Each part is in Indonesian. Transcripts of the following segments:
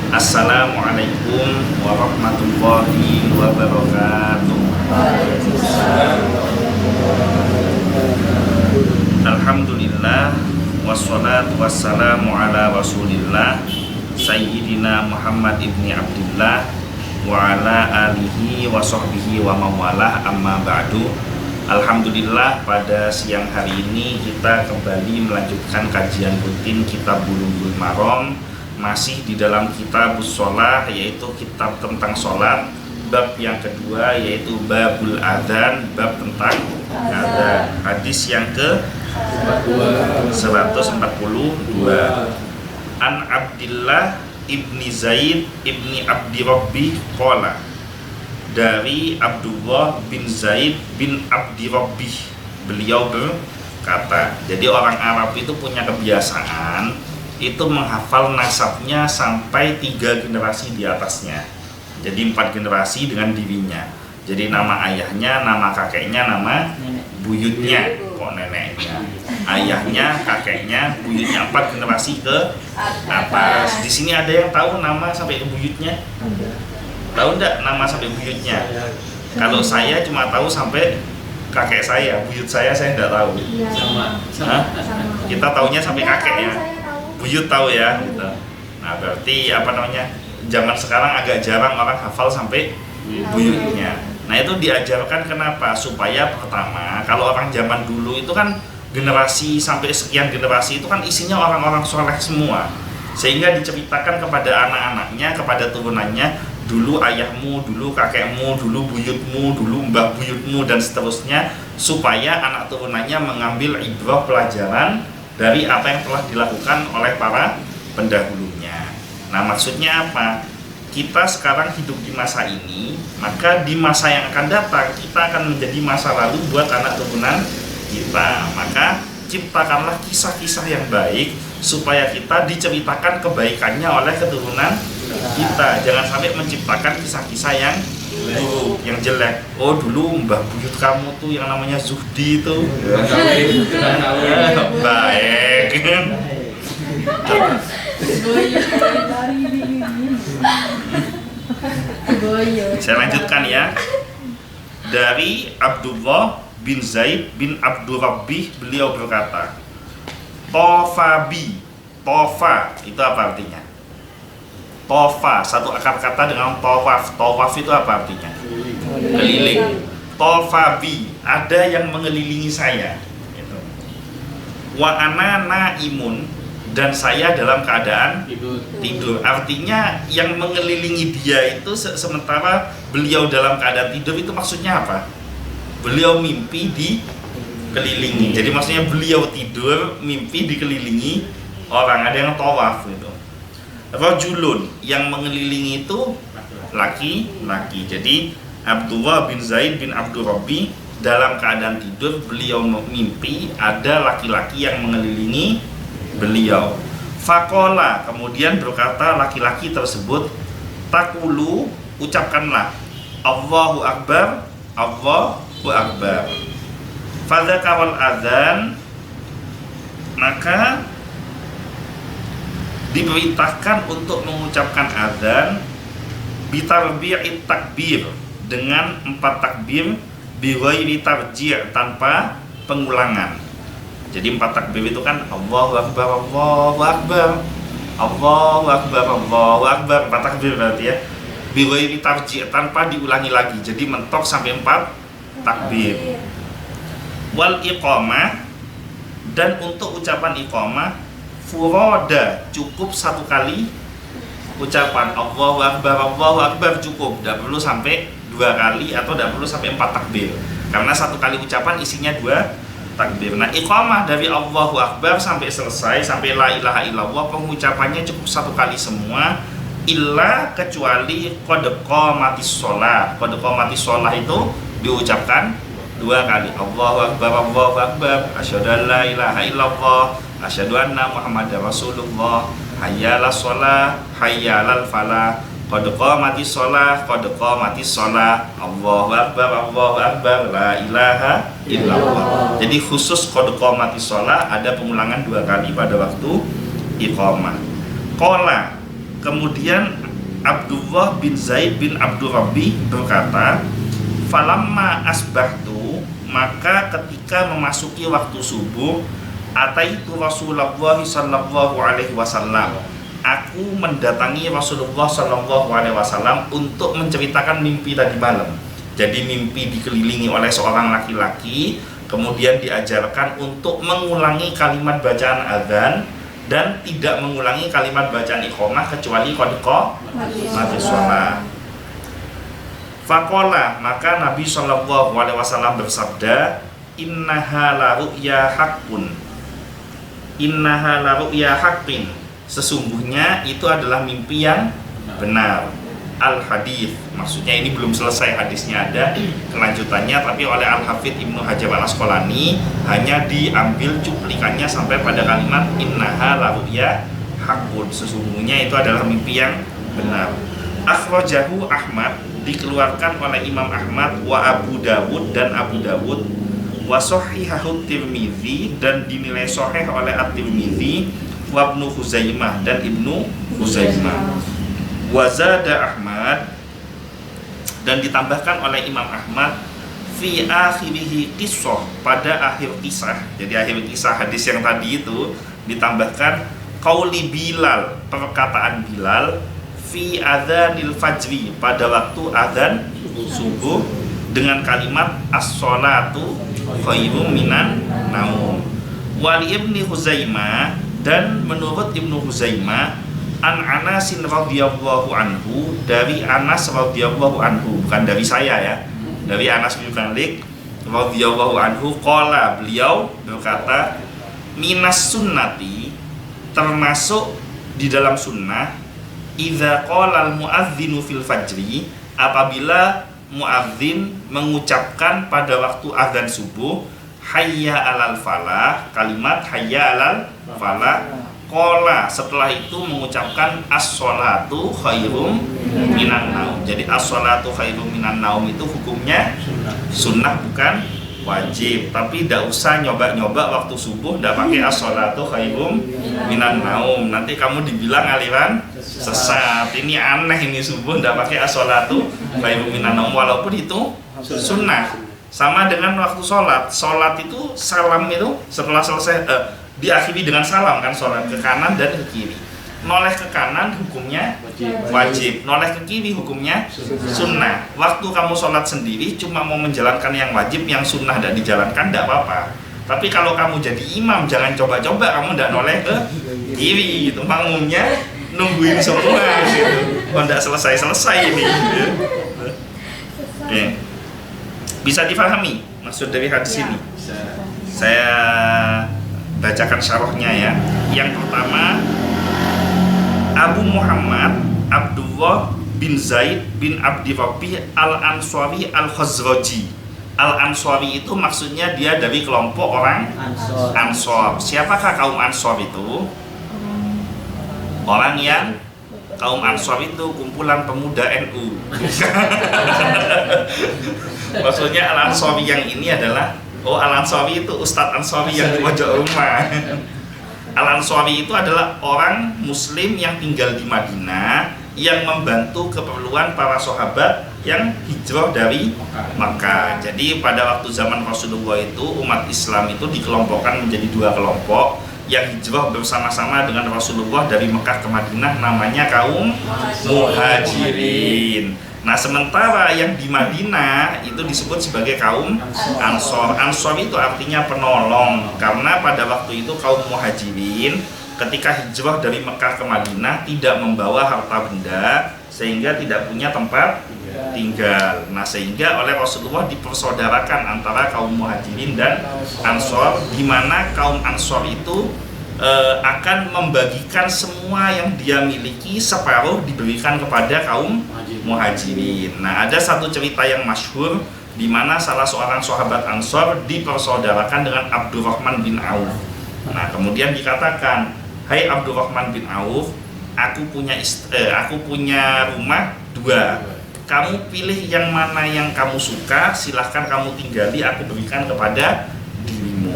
Assalamualaikum warahmatullahi wabarakatuh. Alhamdulillah wassalatu wassalamu ala rasulillah Sayyidina Muhammad ibni Abdillah wa ala alihi wa sahbihi wa mawalah, amma ba'du. Alhamdulillah, pada siang hari ini kita kembali melanjutkan kajian rutin kitab Bulughul Maram, masih di dalam kitab Shalah, yaitu kitab tentang sholat. Bab yang kedua yaitu babul adzan, bab tentang adzan. Hadis yang ke 142. An Abdillah ibni Zaid ibni Abdi Rabbi qala, dari Abdullah bin Zaid bin Abdi Rabbi, beliau berkata. Jadi orang Arab itu punya kebiasaan itu menghafal nasabnya sampai 3 generasi di atasnya. Jadi 4 generasi dengan dirinya. Jadi nama ayahnya, nama kakeknya, nama buyutnya, kok neneknya, ayahnya, kakeknya, buyutnya, 4 generasi ke atas. Di sini ada yang tahu nama sampai ke buyutnya? Tahu enggak nama sampai buyutnya? Kalau saya cuma tahu sampai kakek saya, buyut saya enggak tahu. Sama. Kita taunya sampai kakek ya. Buyut tahu ya gitu. Nah, berarti zaman sekarang agak jarang orang hafal sampai buyutnya. Nah, itu diajarkan kenapa? Supaya pertama, kalau orang zaman dulu itu kan generasi sampai sekian generasi itu kan isinya orang-orang soleh semua. Sehingga diceritakan kepada anak-anaknya, kepada turunannya, dulu ayahmu, dulu kakekmu, dulu buyutmu, dulu mbah buyutmu, dan seterusnya, supaya anak turunannya mengambil ibrah pelajaran dari apa yang telah dilakukan oleh para pendahulunya. Nah, maksudnya apa? Kita sekarang hidup di masa ini, maka di masa yang akan datang kita akan menjadi masa lalu buat anak turunan kita. Maka ciptakanlah kisah-kisah yang baik supaya kita diceritakan kebaikannya oleh keturunan kita. Jangan sampai menciptakan kisah-kisah yang buruk, yang jelek. Oh, dulu mbah buyut kamu tuh yang namanya Zuhdi itu baik. Saya lanjutkan ya. Dari Abdullah bin Zaid bin Abdul Rabbi, beliau berkata, Tofabi. Tofa itu apa artinya? Tofa, satu akar kata dengan tawaf. Tawaf itu apa artinya? Keliling. Tofabi, ada yang mengelilingi saya. Wa ana naimun, dan saya dalam keadaan tidur. Artinya yang mengelilingi dia itu sementara beliau dalam keadaan tidur, itu maksudnya apa? Beliau mimpi dikelilingi. Jadi maksudnya beliau tidur, mimpi dikelilingi orang. Ada yang tawaf itu. Rajulun, yang mengelilingi itu laki-laki. Jadi Abdullah bin Zaid bin Abdul Rabbi dalam keadaan tidur, beliau mimpi ada laki-laki yang mengelilingi beliau. Fakola, kemudian berkata laki-laki tersebut, takulu, ucapkanlah Allahu Akbar, Allahu Akbar. Fadzakawal adzan, maka diperintahkan untuk mengucapkan adzan bitarbi'it takbir, dengan 4 takbir, bighairi tarji', tanpa pengulangan. Jadi 4 takbir itu kan Allahu Akbar, Allahu Akbar, Allahu Akbar, Allahu Akbar, 4 takbir berarti ya. Bighairi tarji', tanpa diulangi lagi. Jadi mentok sampai 4 takbir. Wal iqamah, dan untuk ucapan iqamah furoda, cukup 1 kali ucapan Allahu Akbar cukup, tidak perlu sampai 2 kali atau tidak perlu sampai 4 takbir, karena 1 kali ucapan isinya 2 takbir. Nah, iqamah dari Allahu Akbar sampai selesai, sampai la ilaha illallah, pengucapannya cukup 1 kali semua, illa kecuali qad qamatis shalah. Qad qamatis shalah itu diucapkan 2 kali. Allahu Akbar, asyhadu an la ilaha illallah, asyhadu anna Muhammadar Rasulullah, hayyalas shalah, hayyalal falah, qad qamatis shalah, qad qamatis shalah, Allahu Akbar, la ilaha illallah. Jadi khusus qad qamatis shalah ada pengulangan 2 kali pada waktu iqamah. Qala, Kemudian Abdullah bin Zaid bin Abdul Rabbi berkata, falamma asbahtu, maka ketika memasuki waktu subuh, ataitu Rasulullah sallallahu alaihi wasallam, aku mendatangi Rasulullah sallallahu alaihi wasallam untuk menceritakan mimpi tadi malam. Jadi mimpi dikelilingi oleh seorang laki-laki, kemudian diajarkan untuk mengulangi kalimat bacaan azan dan tidak mengulangi kalimat bacaan iqamah kecuali qad qamati shalah. Faqala, maka Nabi sallallahu alaihi wasallam bersabda, innaha la ru'ya haqqun, innaha la ru'ya haqqin, sesungguhnya itu adalah mimpi yang benar. Al-hadith, maksudnya ini belum selesai hadisnya, ada kelanjutannya, tapi oleh Al-Hafidz Ibnu Hajar Al-Asqalani hanya diambil cuplikannya sampai pada kalimat innaha la ru'ya haqqun, sesungguhnya itu adalah mimpi yang benar. Akhrajahu Ahmad, dikeluarkan oleh Imam Ahmad, wa Abu Dawud dan Abu Dawud, wa sahihahu Tirmidzi, dan dinilai sahih oleh At-Tirmidzi, wa Ibnu Huzaimah dan Ibnu Huzaimah. Wa zada Ahmad, dan ditambahkan oleh Imam Ahmad, fi akhirihi qissah, pada akhir kisah. Jadi akhir kisah hadis yang tadi itu ditambahkan qauli Bilal, perkataan Bilal, fi adzanil fajri, pada waktu azan subuh, dengan kalimat as-sholatu khairum minan naum. Wali Ibnu Huzaimah, dan menurut Ibnu Huzaimah, an Anasin radhiyallahu anhu, dari Anas radhiyallahu anhu, bukan dari saya ya, dari Anas bin Malik radhiyallahu anhu, qala, beliau berkata, minas sunnati, termasuk di dalam sunnah, idza qala al muadzinu fil fajri, apabila muadzin mengucapkan pada waktu azan subuh, hayya alal falah, kalimat hayya alal falah, qala, setelah itu mengucapkan as-sholatu khairum minan naum. Jadi as-sholatu khairum minan naum itu hukumnya sunnah, bukan wajib. Tapi tidak usah nyoba-nyoba waktu subuh tidak pakai as-sholatu khairum minan naum, nanti kamu dibilang aliran sesat. Ini aneh, ini subuh tidak pakai as-sholatu khairum minan naum, walaupun itu sunnah. Sama dengan waktu sholat, sholat itu salam itu setelah selesai diakhiri dengan salam kan, sholat ke kanan dan ke kiri. Noleh ke kanan hukumnya wajib, noleh ke kiri hukumnya sunnah. Waktu kamu sholat sendiri cuma mau menjalankan yang wajib, yang sunnah tidak dijalankan tidak apa-apa. Tapi kalau kamu jadi imam, jangan coba-coba kamu tidak noleh ke kiri gitu, makmumnya nungguin semua gitu, kalau tidak selesai-selesai ini gitu. Bisa difahami maksud dari hadis ini? Saya bacakan syarahnya ya. Yang pertama, Abu Muhammad Abdullah bin Zaid bin Abdi Rabbi Al-Ansari Al-Khazraji. Al-Ansari itu maksudnya dia dari kelompok orang Ansor. Siapakah kaum Ansor itu? Orang yang kaum Ansor itu kumpulan pemuda NU. Maksudnya Al-Ansari yang ini adalah, Al-Ansari itu Ustadz Ansari yang di pojok rumah. Al-Ansari itu adalah orang muslim yang tinggal di Madinah, yang membantu keperluan para sahabat yang hijrah dari Makkah. Jadi pada waktu zaman Rasulullah itu, umat Islam itu dikelompokkan menjadi dua kelompok. Yang hijrah bersama-sama dengan Rasulullah dari Mekah ke Madinah namanya kaum Muhajirin. Nah, sementara yang di Madinah itu disebut sebagai kaum Ansor. Ansor itu artinya penolong, karena pada waktu itu kaum Muhajirin ketika hijrah dari Mekah ke Madinah tidak membawa harta benda, sehingga tidak punya tempat tinggal. Nah, sehingga oleh Rasulullah dipersaudarakan antara kaum Muhajirin dan Ansor, di mana kaum Ansor itu akan membagikan semua yang dia miliki, separuh diberikan kepada kaum Muhajirin. Nah, ada satu cerita yang masyhur di mana salah seorang sahabat Ansor dipersaudarakan dengan Abdurrahman bin Auf. Nah, kemudian dikatakan, "Hai Abdurrahman bin Auf, aku punya rumah 2. Kamu pilih yang mana yang kamu suka, silahkan kamu tinggali, aku berikan kepada dirimu."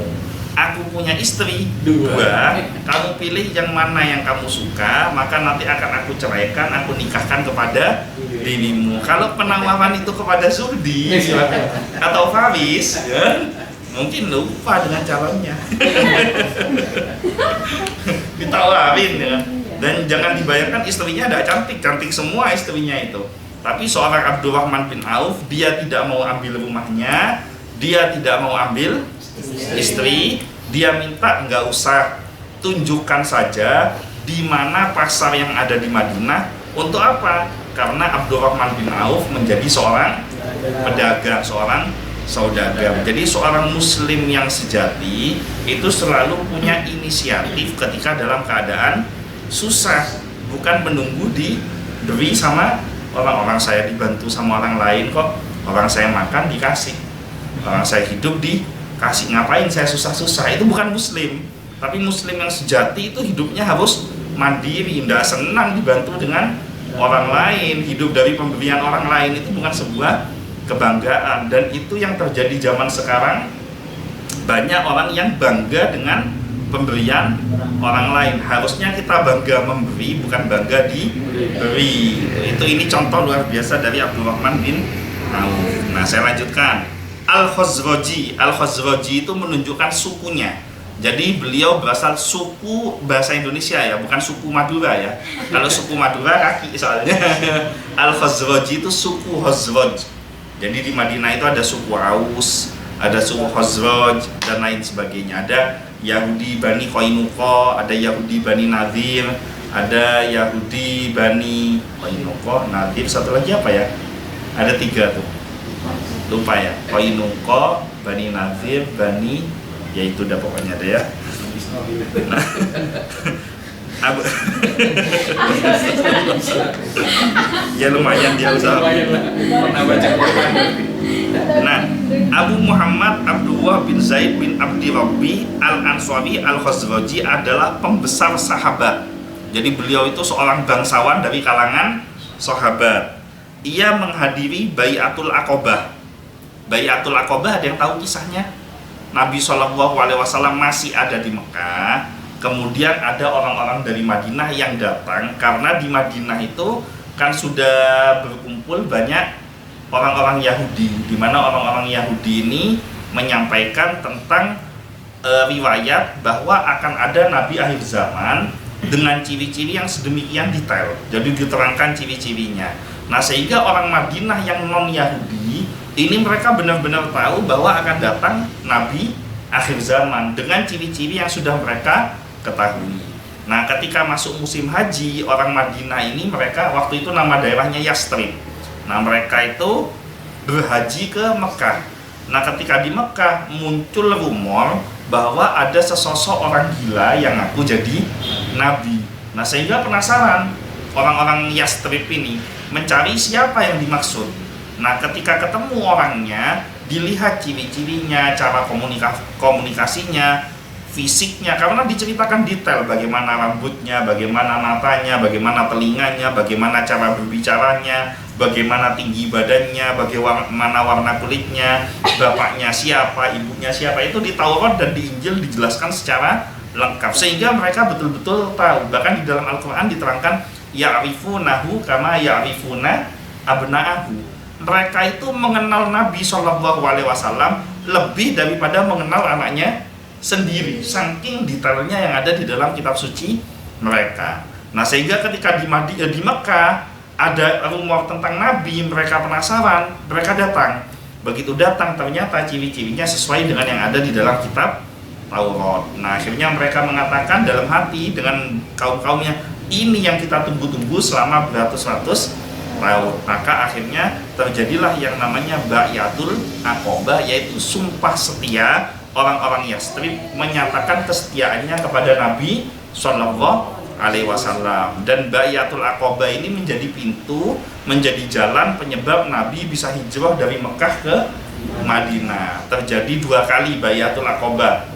aku punya istri dua, kamu pilih yang mana yang kamu suka, maka nanti akan aku ceraikan, aku nikahkan kepada dirimu. Kalau penawaran itu kepada Surdi atau Faris, ya, mungkin lupa dengan calonnya. Ditawarin ya. Dan jangan dibayangkan istrinya ada cantik semua istrinya itu. Tapi seorang Abdurrahman bin Auf, dia tidak mau ambil rumahnya, dia tidak mau ambil istri, dia minta nggak usah, tunjukkan saja di mana pasar yang ada di Madinah. Untuk apa? Karena Abdurrahman bin Auf menjadi seorang pedagang, seorang saudagar. Jadi seorang muslim yang sejati itu selalu punya inisiatif ketika dalam keadaan susah, bukan menunggu diberi sama orang saya dibantu sama orang lain kok, orang saya makan dikasih, orang saya hidup dikasih, ngapain saya susah-susah. Itu bukan muslim. Tapi muslim yang sejati itu hidupnya harus mandiri, tidak senang dibantu dengan orang lain, hidup dari pemberian orang lain. Itu bukan sebuah kebanggaan, dan itu yang terjadi zaman sekarang. Banyak orang yang bangga dengan pemberian orang lain. Harusnya kita bangga memberi, bukan bangga diberi. Ini contoh luar biasa dari Abdurrahman bin Auf. Nah, saya lanjutkan. Al-Khazraji itu menunjukkan sukunya. Jadi beliau berasal suku bahasa Indonesia ya, bukan suku Madura ya. Kalau suku Madura kaki soalnya. Al-Khazraji itu suku Khazraj. Jadi di Madinah itu ada suku Aus, ada suku Khazraj dan lain sebagainya. Ada Yahudi Bani Qainuqa, ada Yahudi Bani Nadir, ada Yahudi Bani Qainuqa, Nadir, satu lagi apa ya? Ada 3 tuh. Lupa ya. Qainuqa, Bani Nadir, Bani, ya itu udah pokoknya ada ya. Nah, ya lumayan dia usaha. Nah, Abu Muhammad Abdullah bin Zaid bin Abdi Rabbi Al-Ansari Al-Khazraji adalah pembesar sahabat. Jadi beliau itu seorang bangsawan dari kalangan sahabat. Ia menghadiri Bai'atul Aqabah. Bai'atul Aqabah ada yang tahu kisahnya? Nabi SAW masih ada di Mekah. Kemudian ada orang-orang dari Madinah yang datang, karena di Madinah itu kan sudah berkumpul banyak orang-orang Yahudi, di mana orang-orang Yahudi ini menyampaikan tentang riwayat bahwa akan ada Nabi akhir zaman dengan ciri-ciri yang sedemikian detail. Jadi diterangkan ciri-cirinya. Nah, sehingga orang Madinah yang non-Yahudi ini mereka benar-benar tahu bahwa akan datang Nabi akhir zaman dengan ciri-ciri yang sudah mereka ketahui. Nah, ketika masuk musim haji, orang Madinah ini mereka waktu itu nama daerahnya Yastrib. Nah, mereka itu berhaji ke Mekah. Nah, ketika di Mekah muncul rumor bahwa ada sesosok orang gila yang ngaku jadi nabi. Nah, sehingga penasaran orang-orang Yastrib ini mencari siapa yang dimaksud. Nah, ketika ketemu orangnya, dilihat ciri-cirinya, cara komunikasinya, fisiknya, karena diceritakan detail bagaimana rambutnya, bagaimana matanya, bagaimana telinganya, bagaimana cara berbicaranya, bagaimana tinggi badannya, bagaimana warna kulitnya, bapaknya siapa, ibunya siapa. Itu di Taurat dan di Injil dijelaskan secara lengkap, sehingga mereka betul-betul tahu. Bahkan di dalam Al-Quran diterangkan ya'rifunahu kama ya'rifuna abna'ahu. Mereka itu mengenal Nabi SAW lebih daripada mengenal anaknya sendiri, saking detailnya yang ada di dalam kitab suci mereka. Nah, sehingga ketika di Mekah ada rumor tentang Nabi, mereka penasaran, mereka datang. Begitu datang, ternyata ciri-cirinya sesuai dengan yang ada di dalam kitab Taurat. Nah, akhirnya mereka mengatakan dalam hati dengan kaum-kaumnya, ini yang kita tunggu-tunggu selama beratus-ratus tahun. Maka akhirnya terjadilah yang namanya Bai'atul Aqabah, yaitu sumpah setia. Orang-orang Yastrib menyatakan kesetiaannya kepada Nabi SAW. Dan Bai'atul Aqabah ini menjadi pintu, menjadi jalan penyebab Nabi bisa hijrah dari Mekah ke Madinah. Terjadi 2 kali Bai'atul Aqabah.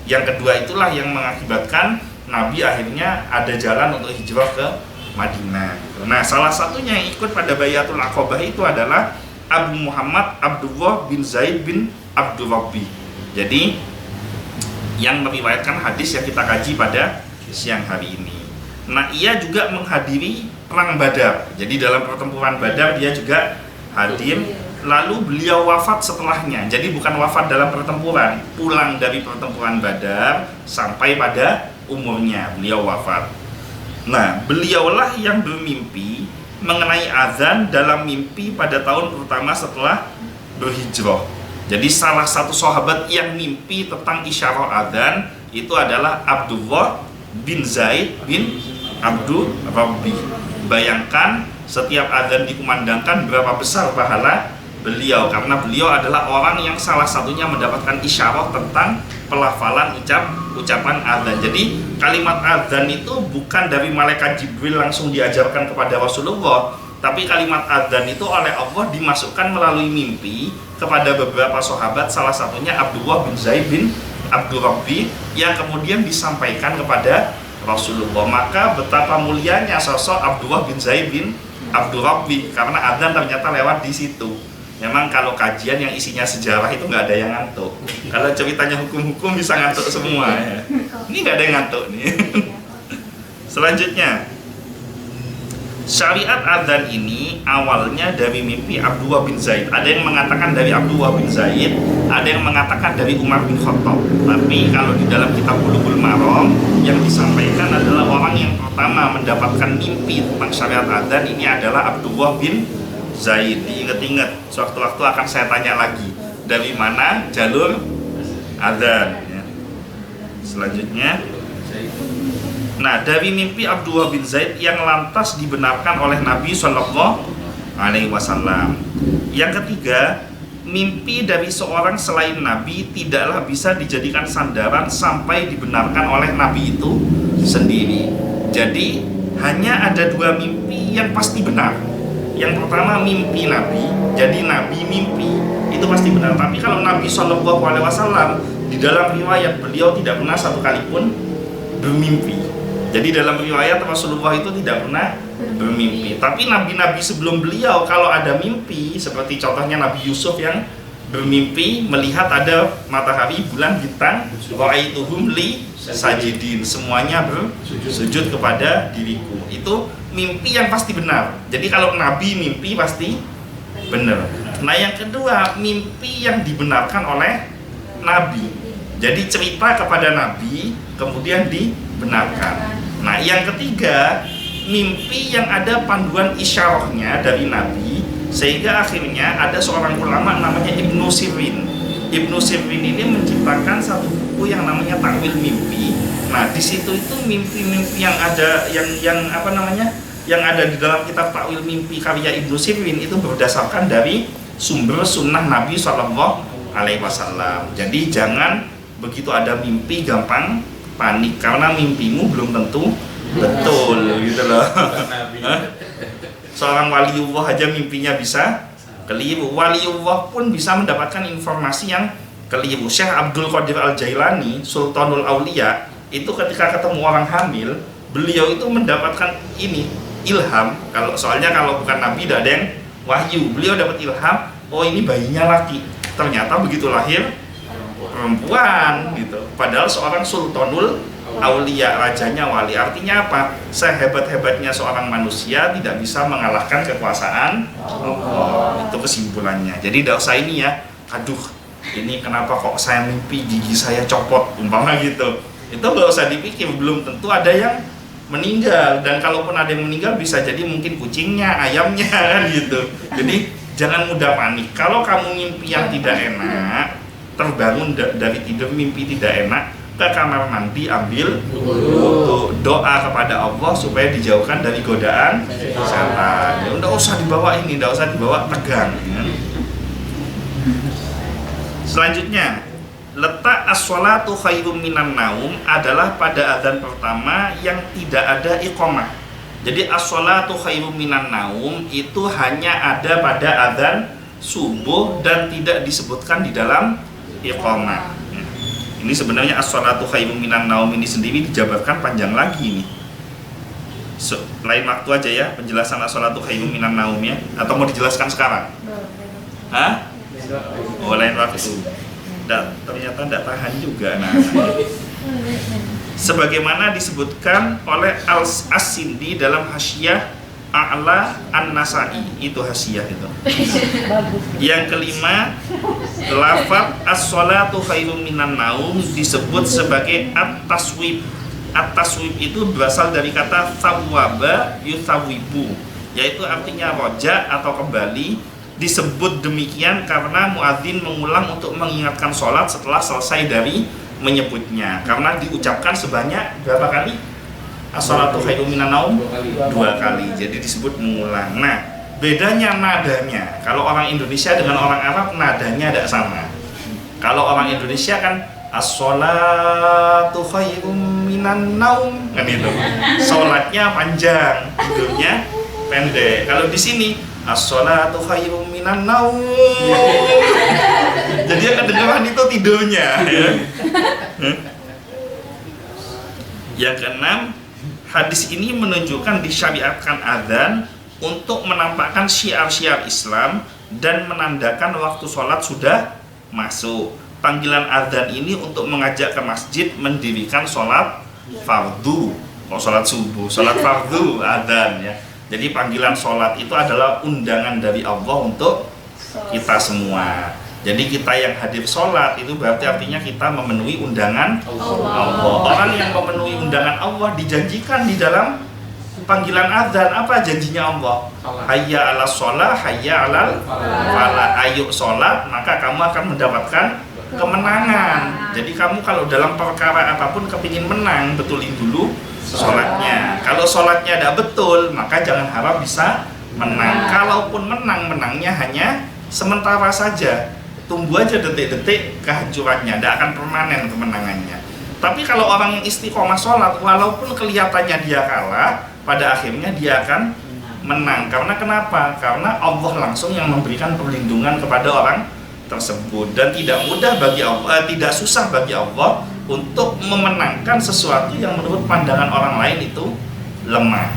Yang kedua itulah yang mengakibatkan Nabi akhirnya ada jalan untuk hijrah ke Madinah. Nah, salah satunya yang ikut pada Bai'atul Aqabah itu adalah Abu Muhammad Abdullah bin Zaid bin Abdi Rabbi. Jadi yang meriwayatkan hadis yang kita kaji pada siang hari ini. Nah, ia juga menghadiri perang Badar. Jadi dalam pertempuran Badar dia juga hadir. Lalu beliau wafat setelahnya. Jadi bukan wafat dalam pertempuran, pulang dari pertempuran Badar sampai pada umurnya beliau wafat. Nah, beliaulah yang bermimpi mengenai azan dalam mimpi pada tahun pertama setelah berhijrah. Jadi salah satu sahabat yang mimpi tentang isyarah azan itu adalah Abdullah bin Zaid bin Abdul Rabbi. Bayangkan setiap azan dikumandangkan berapa besar pahala beliau, karena beliau adalah orang yang salah satunya mendapatkan isyarah tentang pelafalan ucapan azan. Jadi kalimat azan itu bukan dari malaikat Jibril langsung diajarkan kepada Rasulullah, tapi kalimat azan itu oleh Allah dimasukkan melalui mimpi kepada beberapa sahabat, salah satunya Abdullah bin Zaid bin Abdul Rabbi, yang kemudian disampaikan kepada Rasulullah. Maka betapa mulianya sosok Abdullah bin Zaid bin Abdul Rabbi, karena azan ternyata lewat di situ. Memang kalau kajian yang isinya sejarah itu nggak ada yang ngantuk. Kalau ceritanya hukum-hukum bisa ngantuk semua ya. Ini nggak ada yang ngantuk nih. Selanjutnya, syariat azan ini awalnya dari mimpi Abdullah bin Zaid. Ada yang mengatakan dari Abdullah bin Zaid, ada yang mengatakan dari Umar bin Khattab. Tapi kalau di dalam kitab Bulughul Maram yang disampaikan adalah orang yang pertama mendapatkan mimpi tentang syariat azan ini adalah Abdullah bin Zaid. Diingat-ingat, sewaktu-waktu akan saya tanya lagi dari mana jalur azan ya. Selanjutnya, nah dari mimpi Abdullah bin Zaid yang lantas dibenarkan oleh Nabi Shallallahu Alaihi Wasallam. Yang ketiga, mimpi dari seorang selain Nabi tidaklah bisa dijadikan sandaran sampai dibenarkan oleh Nabi itu sendiri. Jadi hanya ada dua mimpi yang pasti benar. Yang pertama mimpi Nabi, jadi Nabi mimpi itu pasti benar. Tapi kalau Nabi Shallallahu Alaihi Wasallam di dalam riwayat beliau tidak pernah satu kali pun bermimpi. Jadi dalam riwayat Rasulullah itu tidak pernah bermimpi. Tapi nabi-nabi sebelum beliau kalau ada mimpi, seperti contohnya Nabi Yusuf yang bermimpi melihat ada matahari, bulan, bintang, ra'aituhum li sajidin, semuanya bersujud kepada diriku. Itu mimpi yang pasti benar. Jadi kalau Nabi mimpi pasti benar. Nah yang kedua, mimpi yang dibenarkan oleh Nabi. Jadi cerita kepada Nabi kemudian dibenarkan. Nah yang ketiga, mimpi yang ada panduan isyarahnya dari Nabi, sehingga akhirnya ada seorang ulama namanya Ibnu Sirin. Ibnu Sirin ini menciptakan satu buku yang namanya Takwil Mimpi. Nah di situ itu mimpi-mimpi yang ada yang ada di dalam kitab Takwil Mimpi karya Ibnu Sirin itu berdasarkan dari sumber sunnah Nabi Shallallahu Alaihi Wasallam. Jadi jangan begitu ada mimpi gampang panik, karena mimpimu belum tentu betul gitu loh. Seorang waliullah aja mimpinya bisa keliru. Waliullah pun bisa mendapatkan informasi yang keliru. Syekh Abdul Qadir Al-Jailani, Sultanul Aulia, itu ketika ketemu orang hamil, beliau itu mendapatkan ini ilham. Soalnya kalau bukan nabi tidak ada yang wahyu. Beliau dapat ilham, oh ini bayinya laki. Ternyata begitu lahir perempuan gitu. Padahal seorang Sultanul Aulia, rajanya wali. Artinya apa? Sehebat-hebatnya seorang manusia tidak bisa mengalahkan kekuasaan Allah. Itu kesimpulannya. Jadi tidak usah ini ya, aduh ini kenapa kok saya mimpi gigi saya copot umpama gitu. Itu nggak usah dipikir, belum tentu ada yang meninggal. Dan kalaupun ada yang meninggal bisa jadi mungkin kucingnya, ayamnya kan gitu. Jadi jangan mudah panik. Kalau kamu mimpi yang tidak enak, terbangun dari tidur mimpi tidak enak, ke kamar mandi ambil wudu, doa kepada Allah supaya dijauhkan dari godaan setan. Ya udah usah dibawa ini, enggak usah dibawa tegang ya. Selanjutnya, letak as-sholatu khairum minan naum adalah pada adzan pertama yang tidak ada iqamah. Jadi as-sholatu khairum minan naum itu hanya ada pada adzan subuh dan tidak disebutkan di dalam iqamah. Ini sebenarnya as-sholatu khairum minan naum ini sendiri dijabarkan panjang lagi nih. Lain waktu aja ya penjelasan as-sholatu khairum minan naum ya, atau mau dijelaskan sekarang? Hah? Oh lain waktu. ternyata tidak tahan juga sebagaimana disebutkan oleh As-Sindi dalam Hasyiah A'la An-Nasai, itu hasyiah itu. Yang kelima, lafaz as-sholatu khairun minan naum disebut sebagai at-taswib. At-taswib itu berasal dari kata thawwaba yuthawibu, yaitu artinya roja atau kembali. Disebut demikian karena muadzin mengulang untuk mengingatkan sholat setelah selesai dari menyebutnya, karena diucapkan sebanyak berapa kali? As-sholatu khairun minan naum, 2 kali, jadi disebut mengulang. Nah, bedanya nadanya, kalau orang Indonesia dengan orang Arab nadanya tidak sama. Kalau orang Indonesia kan as-sholatu khairun minan naum, kan itu, sholatnya panjang, tidurnya pendek. Kalau di sini as-sholatu khairun minan naum, jadi yang kedengaran itu tidurnya ya. Yang keenam, hadis ini menunjukkan disyariatkan adzan untuk menampakkan syiar-syiar Islam dan menandakan waktu sholat sudah masuk. Panggilan adzan ini untuk mengajak ke masjid mendirikan sholat fardu, sholat subuh, sholat fardu adzan ya. Jadi panggilan sholat itu adalah undangan dari Allah untuk kita semua. Jadi kita yang hadir sholat itu berarti artinya kita memenuhi undangan Allah. Orang yang memenuhi undangan Allah dijanjikan di dalam panggilan azan. Apa janjinya Allah? Hayya ala sholat, hayya ala falah. Ayo sholat, maka kamu akan mendapatkan kemenangan. Jadi kamu kalau dalam perkara apapun kepingin menang, betulin dulu sholatnya. Kalau sholatnya tidak betul, maka jangan harap bisa menang. Kalaupun menang, menangnya hanya sementara saja. Tunggu aja detik-detik kehancurannya, tidak akan permanen kemenangannya. Tapi kalau orang yang istiqomah sholat, walaupun kelihatannya dia kalah, pada akhirnya dia akan menang. Karena kenapa? Karena Allah langsung yang memberikan perlindungan kepada orang tersebut. Dan tidak mudah bagi Allah, tidak susah bagi Allah untuk memenangkan sesuatu yang menurut pandangan orang lain itu lemah.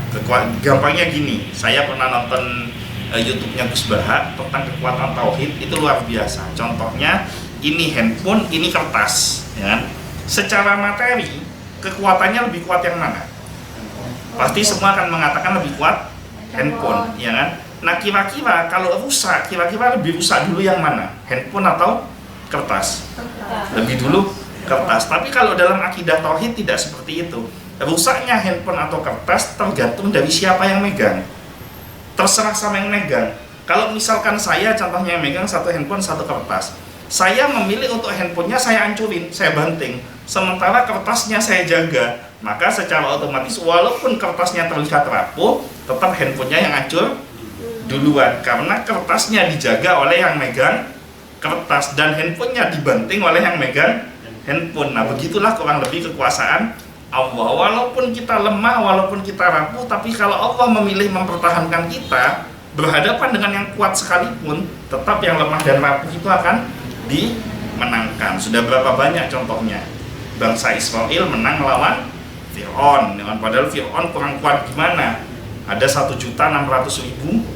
Gampangnya gini, saya pernah nonton YouTube-nya Gus Baha tentang kekuatan tauhid, itu luar biasa. Contohnya ini handphone, ini kertas, ya kan? Secara materi kekuatannya lebih kuat yang mana? Pasti semua akan mengatakan lebih kuat handphone, ya kan? Nah kira-kira kalau rusak, kira-kira lebih rusak dulu yang mana? Handphone atau kertas? Lebih dulu kertas. Tapi kalau dalam akidah tauhid tidak seperti itu. Rusaknya handphone atau kertas tergantung dari siapa yang megang. Terserah sama yang megang. Kalau misalkan saya contohnya yang megang satu handphone, satu kertas, saya memilih untuk handphonenya saya hancurin, saya banting, sementara kertasnya saya jaga, maka secara otomatis walaupun kertasnya terlihat rapuh, tetap handphonenya yang hancur duluan, karena kertasnya dijaga oleh yang megang kertas dan handphonenya dibanting oleh yang megang handphone. Nah begitulah kurang lebih kekuasaan Allah. Walaupun kita lemah, walaupun kita rapuh, tapi kalau Allah memilih mempertahankan kita berhadapan dengan yang kuat sekalipun, tetap yang lemah dan rapuh itu akan dimenangkan. Sudah berapa banyak contohnya? Bangsa Israel menang melawan Fir'aun, dengan padahal Fir'aun kurang kuat gimana? Ada 1.600.000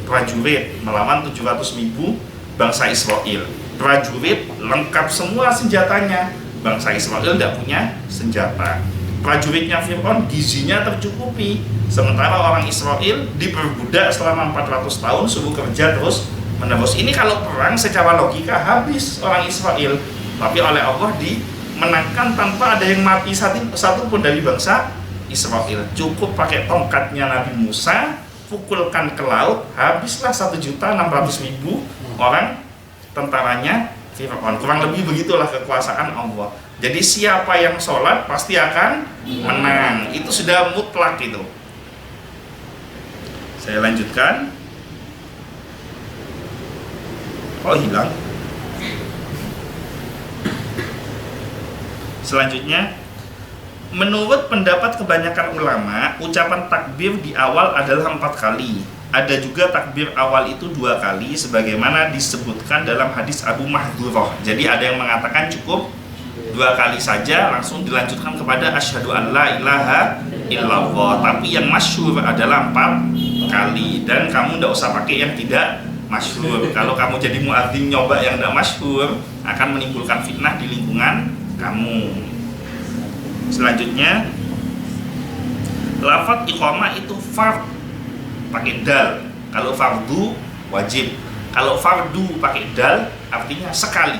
prajurit melawan 700.000 bangsa Israel. Prajurit lengkap semua senjatanya, bangsa Israel tidak punya senjata. Prajuritnya Fir'aun gizinya tercukupi, sementara orang Israel diperbudak selama 400 tahun, suruh kerja terus menerus. Ini kalau perang secara logika habis orang Israel, tapi oleh Allah dimenangkan tanpa ada yang mati satu pun dari bangsa Israel. Cukup pakai tongkatnya Nabi Musa, pukulkan ke laut, habislah 1.600.000 orang tentaranya Fir'aun. Kurang lebih begitulah kekuasaan Allah. Jadi siapa yang sholat pasti akan menang. Itu sudah mutlak itu. Saya lanjutkan. Oh hilang. Selanjutnya, menurut pendapat kebanyakan ulama, ucapan takbir di awal adalah 4 kali. Ada juga takbir awal itu 2 kali, sebagaimana disebutkan dalam hadis Abu Mahdurah. Jadi ada yang mengatakan cukup 2 kali saja, langsung dilanjutkan kepada asyhadu an la ilaha illallah. Tapi yang masyhur adalah 4 kali, dan kamu tidak usah pakai yang tidak masyhur. Kalau kamu jadi muadzin nyoba yang tidak masyhur, akan menimbulkan fitnah di lingkungan kamu. Selanjutnya, lafaz iqamah itu fard pakai dal. Kalau fardu wajib. Kalau fardu pakai dal artinya sekali.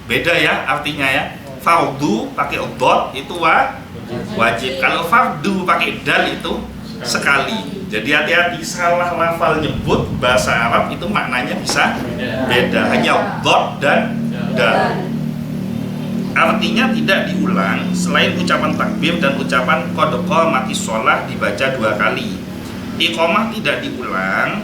Beda ya artinya ya. Fardu pakai dot itu wajib. Kalau fardu pakai dal itu sekali. Jadi hati-hati, salah lafal nyebut bahasa Arab itu maknanya bisa beda. Hanya dot dan dal. Artinya tidak diulang selain ucapan takbir dan ucapan qad qamatis shalah dibaca 2 kali. Iqamah tidak diulang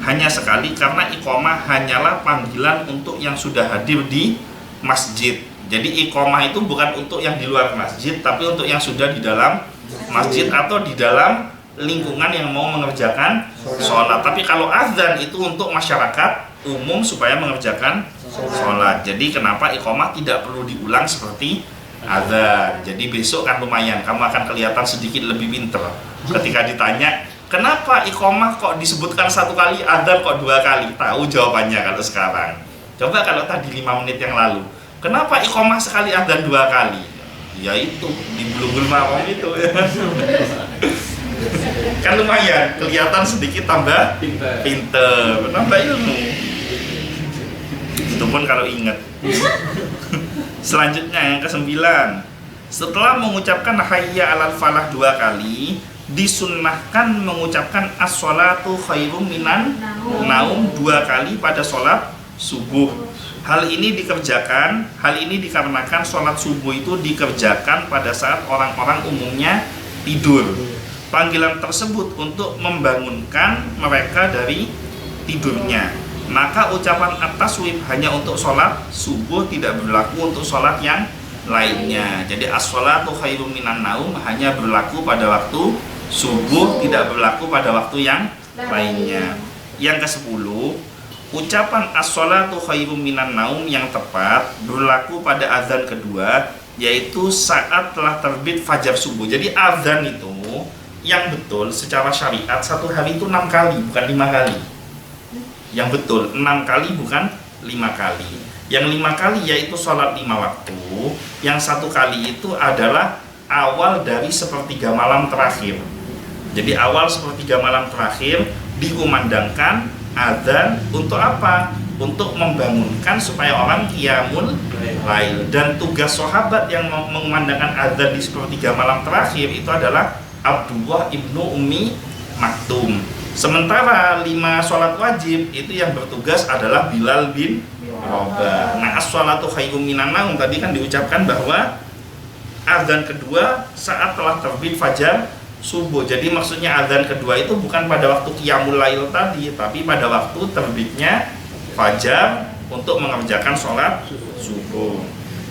hanya sekali karena iqamah hanyalah panggilan untuk yang sudah hadir di masjid. Jadi iqamah itu bukan untuk yang di luar masjid, tapi untuk yang sudah di dalam masjid atau di dalam lingkungan yang mau mengerjakan sholat. Tapi kalau azan itu untuk masyarakat umum supaya mengerjakan sholat. Jadi kenapa iqamah tidak perlu diulang seperti azan. Jadi besok kan lumayan, kamu akan kelihatan sedikit lebih pinter ketika ditanya kenapa iqamah kok disebutkan 1 kali, azan kok 2 kali. Tahu jawabannya kalau sekarang. Coba kalau tadi 5 menit yang lalu, kenapa iqamah sekali, azan 2 kali? Ya itu di Bulughul Maram itu ya. Kan lumayan, kelihatan sedikit tambah pinter, nambah ilmu. Itu pun kalau ingat. Selanjutnya yang ke-9, setelah mengucapkan hayya 'alal falah 2 kali, disunnahkan mengucapkan as-sholatu khairum minan naum 2 kali pada sholat subuh. Hal ini dikarenakan sholat subuh itu dikerjakan pada saat orang-orang umumnya tidur. Panggilan tersebut untuk membangunkan mereka dari tidurnya. Maka ucapan at-taswib hanya untuk sholat subuh, tidak berlaku untuk sholat yang lainnya. Jadi as-sholatu khairum minan naum hanya berlaku pada waktu subuh, tidak berlaku pada waktu yang lainnya. Yang ke-10, ucapan as-sholatu khairum minan naum yang tepat berlaku pada azan kedua, yaitu saat telah terbit fajar subuh. Jadi azan itu yang betul secara syariat 1 hari itu 6 kali, bukan 5 kali. Yang betul 6 kali bukan 5 kali. Yang 5 kali yaitu sholat 5 waktu. Yang 1 kali itu adalah awal dari sepertiga malam terakhir. Jadi awal sepertiga malam terakhir dikumandangkan azan untuk apa? Untuk membangunkan supaya orang qiyamul lail. Dan tugas sahabat yang mengumandangkan azan di sepertiga malam terakhir itu adalah Abdullah ibnu Ummi Maktum. Sementara 5 sholat wajib itu yang bertugas adalah Bilal bin Rabah. Nah, as-sholatu khairum minan naum tadi kan diucapkan bahwa azan kedua saat telah terbit fajar subuh. Jadi maksudnya azan kedua itu bukan pada waktu qiyamul lail tadi, tapi pada waktu terbitnya fajar untuk mengerjakan sholat subuh.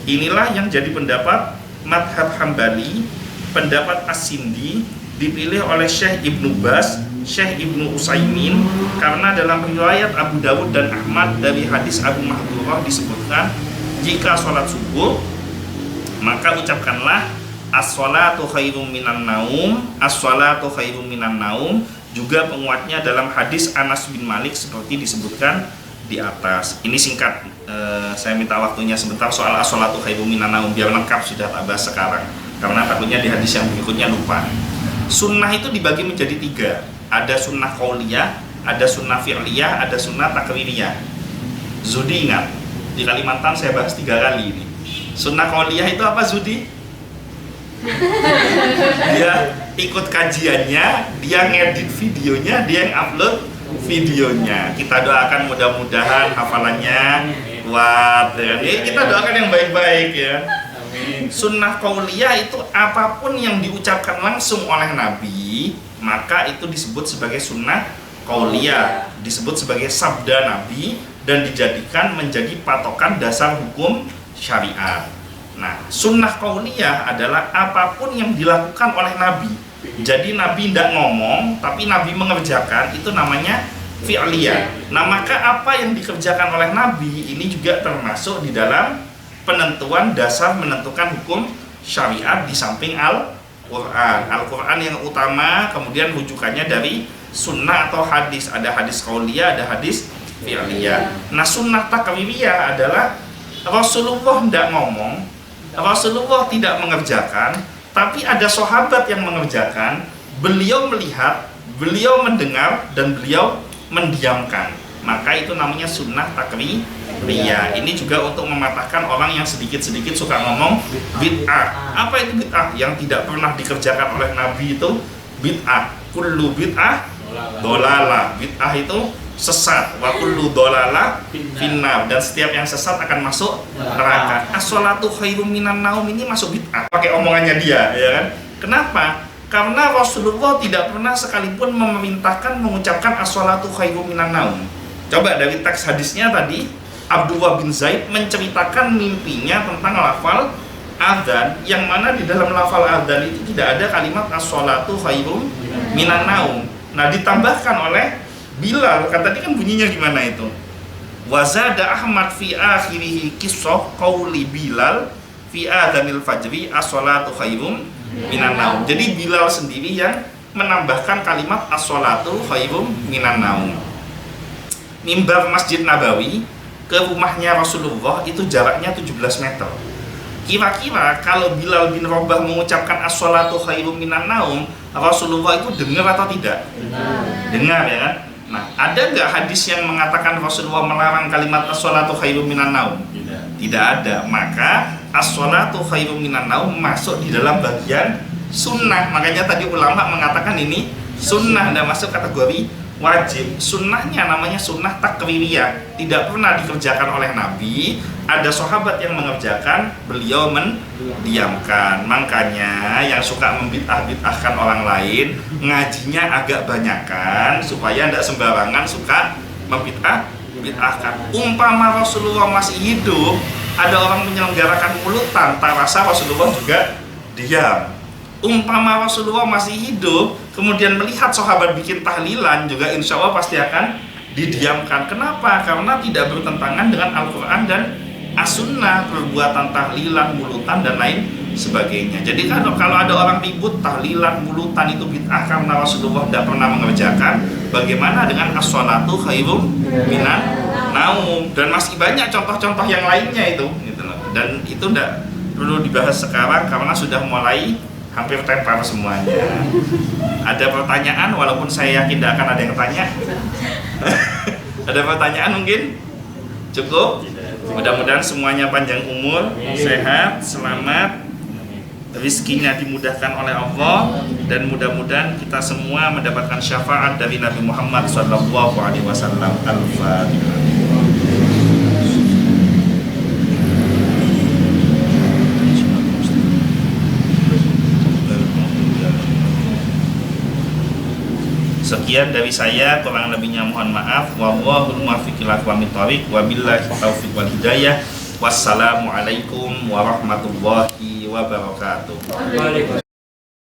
Inilah yang jadi pendapat madhab Hambali, pendapat As-Sindi, dipilih oleh Syekh Ibnu Baz, Syekh Ibnu Utsaimin, karena dalam riwayat Abu Dawud dan Ahmad dari hadis Abu Mahdurah disebutkan jika sholat subuh maka ucapkanlah as-sholatu khairum minan naum, as-sholatu khairum minan naum. Juga penguatnya dalam hadis Anas bin Malik seperti disebutkan di atas. Ini singkat, saya minta waktunya sebentar soal as-sholatu khairum minan naum biar lengkap, sudah tak bahas sekarang karena takutnya di hadis yang berikutnya lupa. Sunnah itu dibagi menjadi 3. Ada sunnah qauliyah, ada sunnah fi'liyah, ada sunnah takririyah. Zudi ingat, di Kalimantan saya bahas 3 kali ini. Sunnah qauliyah itu apa Zudi? Dia ikut kajiannya, dia ngedit videonya, dia yang upload videonya. Kita doakan mudah-mudahan hafalannya kuat ya. Kita doakan yang baik-baik ya. Sunnah qauliyah itu apapun yang diucapkan langsung oleh Nabi, maka itu disebut sebagai sunnah qauliyah, disebut sebagai sabda Nabi dan dijadikan menjadi patokan dasar hukum syariat. Nah, sunnah qauliyah adalah apapun yang dilakukan oleh Nabi. Jadi Nabi tidak ngomong, tapi Nabi mengerjakan, itu namanya fi'liyah. Nah, maka apa yang dikerjakan oleh Nabi ini juga termasuk di dalam penentuan dasar menentukan hukum syariat di samping Al-Quran. Al-Quran yang utama, kemudian rujukannya dari sunnah atau hadis. Ada hadis qauliyah, ada hadis fi'liyah. Nah, sunnah takririyah adalah Rasulullah tidak ngomong, Rasulullah tidak mengerjakan, tapi ada sahabat yang mengerjakan. Beliau melihat, beliau mendengar, dan beliau mendiamkan. Maka itu namanya sunnah takririah. Ini juga untuk mematahkan orang yang sedikit-sedikit suka ngomong bid'ah. Apa itu bid'ah? Yang tidak pernah dikerjakan oleh Nabi itu bid'ah. Kullu bid'ah dolalah. Bid'ah itu sesat. Wa kullu dolalah finnar. Dan setiap yang sesat akan masuk neraka. As-sholatu khairum minan naum ini masuk bid'ah. Pakai omongannya dia, ya kan? Kenapa? Karena Rasulullah tidak pernah sekalipun memerintahkan mengucapkan as-sholatu khairum minan naum. Coba dari teks hadisnya tadi, Abdullah bin Zaid menceritakan mimpinya tentang lafal adzan, yang mana di dalam lafal adzan itu tidak ada kalimat as-sholatu khairum minan naum. Nah, ditambahkan oleh Bilal, kata dia kan bunyinya gimana itu? Wazada Ahmad fi akhirihi qissah qauli Bilal fi adzanil fajri as-sholatu khairum minan naum. Jadi Bilal sendiri yang menambahkan kalimat as-sholatu khairum minan naum. Mimbar Masjid Nabawi ke rumahnya Rasulullah itu jaraknya 17 meter. Kira-kira kalau Bilal bin Rabah mengucapkan as-sholatu khairum minan naum, Rasulullah itu dengar atau tidak? Dengar, ya kan? Nah, ada nggak hadis yang mengatakan Rasulullah melarang kalimat as-sholatu khairum minan naum? Tidak ada. Maka as-sholatu khairum minan naum masuk di dalam bagian sunnah. Makanya tadi ulama mengatakan ini sunnah, dan masuk kategori wajib. Sunnahnya namanya sunnah takririah, tidak pernah dikerjakan oleh Nabi. Ada sahabat yang mengerjakan, beliau mendiamkan. Makanya yang suka membid'ah-bid'ahkan orang lain, ngajinya agak banyakan supaya tidak sembarangan suka membid'ah-bid'ahkan. Umpama Rasulullah masih hidup, ada orang menyelenggarakan mulutan, tak rasa Rasulullah juga diam. Umpama Rasulullah masih hidup, kemudian melihat sahabat bikin tahlilan, juga insya Allah pasti akan didiamkan. Kenapa? Karena tidak bertentangan dengan Al-Quran dan As-Sunnah, perbuatan tahlilan, mulutan, dan lain sebagainya. Jadi kalau ada orang ribut tahlilan, mulutan itu bid'ah karena Rasulullah tidak pernah mengerjakan, bagaimana dengan as-sholatu khairum minan naum? Dan masih banyak contoh-contoh yang lainnya itu, gitu loh. Dan itu tidak perlu dibahas sekarang karena sudah mulai hampir tempel semuanya. Ada pertanyaan, walaupun saya yakin tidak akan ada yang tanya. Ada pertanyaan mungkin? Cukup? Mudah-mudahan semuanya panjang umur, sehat, selamat, rizkinya dimudahkan oleh Allah, dan mudah-mudahan kita semua mendapatkan syafaat dari Nabi Muhammad SAW. Al-Fatihah. Sekian dari saya, kurang lebihnya mohon maaf. Wallahul muwaffiq ila aqwamit thoriq, wabillahi taufiq wal hidayah. Wassalamualaikum warahmatullahi wabarakatuh.